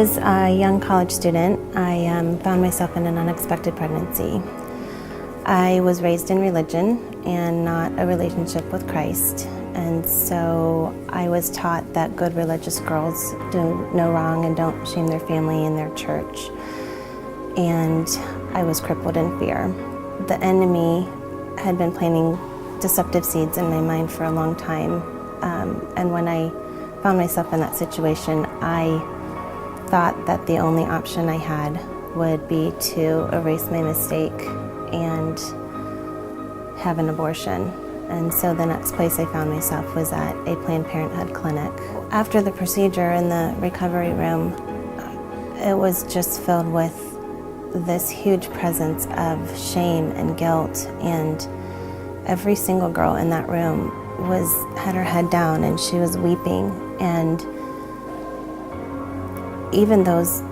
was a young college student, I found myself in an unexpected pregnancy. I was raised in religion and not a relationship with Christ, and so I was taught that good religious girls do no wrong and don't shame their family and their church. And I was crippled in fear. The enemy had been planting deceptive seeds in my mind for a long time, and when I found myself in that situation, I thought that the only option I had would be to erase my mistake and have an abortion. And so the next place I found myself was at a Planned Parenthood clinic. After the procedure in the recovery room, it was just filled with this huge presence of shame and guilt, and every single girl in that room had her head down and she was weeping. And even those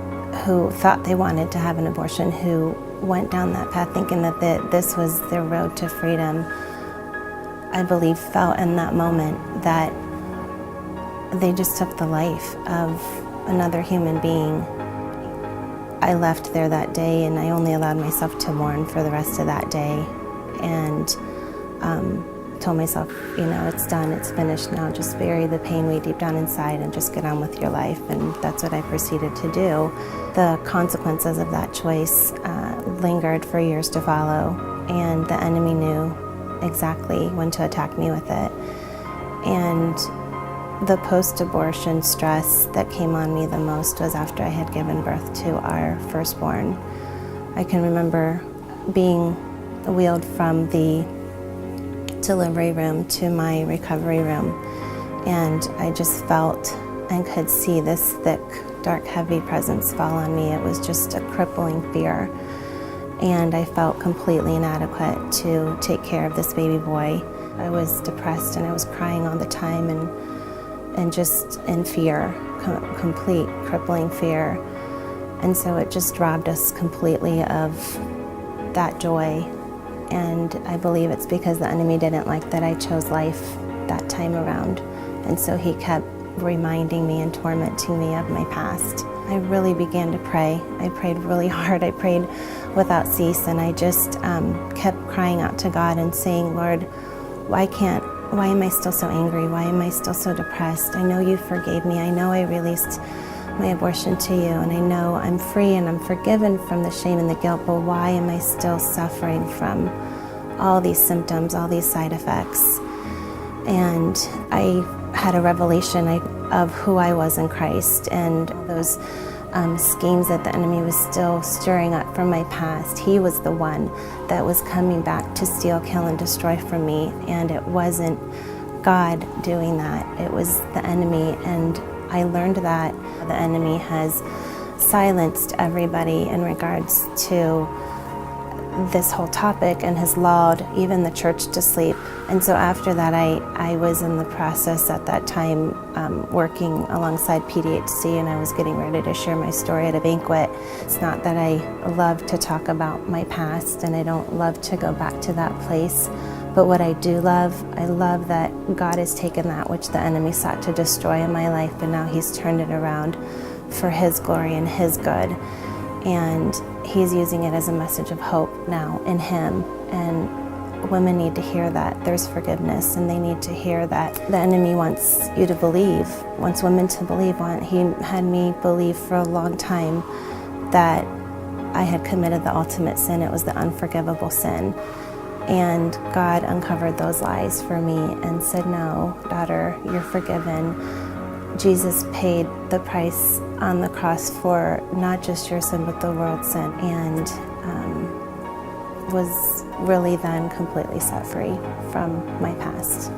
who thought they wanted to have an abortion, who went down that path thinking that this was their road to freedom, I believe felt in that moment that they just took the life of another human being. I left there that day and I only allowed myself to mourn for the rest of that day, and told myself, it's done, it's finished now, just bury the pain way deep down inside and just get on with your life. And that's what I proceeded to do. The consequences of that choice lingered for years to follow, and the enemy knew exactly when to attack me with it. And the post-abortion stress that came on me the most was after I had given birth to our firstborn. I can remember being wheeled from the delivery room to my recovery room, and I just felt and could see this thick, dark, heavy presence fall on me. It was just a crippling fear, and I felt completely inadequate to take care of this baby boy. I was depressed and I was crying all the time, and just in fear, complete crippling fear. And so it just robbed us completely of that joy. And I believe it's because the enemy didn't like that I chose life that time around. And so he kept reminding me and tormenting me of my past. I really began to pray. I prayed really hard. I prayed without cease, and I just kept crying out to God and saying, Lord, why am I still so angry? Why am I still so depressed? I know you forgave me. I know I released my abortion to you, and I know I'm free and I'm forgiven from the shame and the guilt, but why am I still suffering from all these symptoms, all these side effects? And I had a revelation of who I was in Christ, and those schemes that the enemy was still stirring up from my past. He was the one that was coming back to steal, kill, and destroy from me, and it wasn't God doing that. It was the enemy. And I learned that the enemy has silenced everybody in regards to this whole topic and has lulled even the church to sleep. And so after that, I was in the process at that time working alongside PDHC, and I was getting ready to share my story at a banquet. It's not that I love to talk about my past, and I don't love to go back to that place. But what I do love, I love that God has taken that which the enemy sought to destroy in my life, and now he's turned it around for his glory and his good. And he's using it as a message of hope now in him. And women need to hear that there's forgiveness, and they need to hear that the enemy wants you to believe, wants women to believe. He had me believe for a long time that I had committed the ultimate sin. It was the unforgivable sin. And God uncovered those lies for me and said, no, daughter, you're forgiven. Jesus paid the price on the cross for not just your sin, but the world's sin, and was really then completely set free from my past.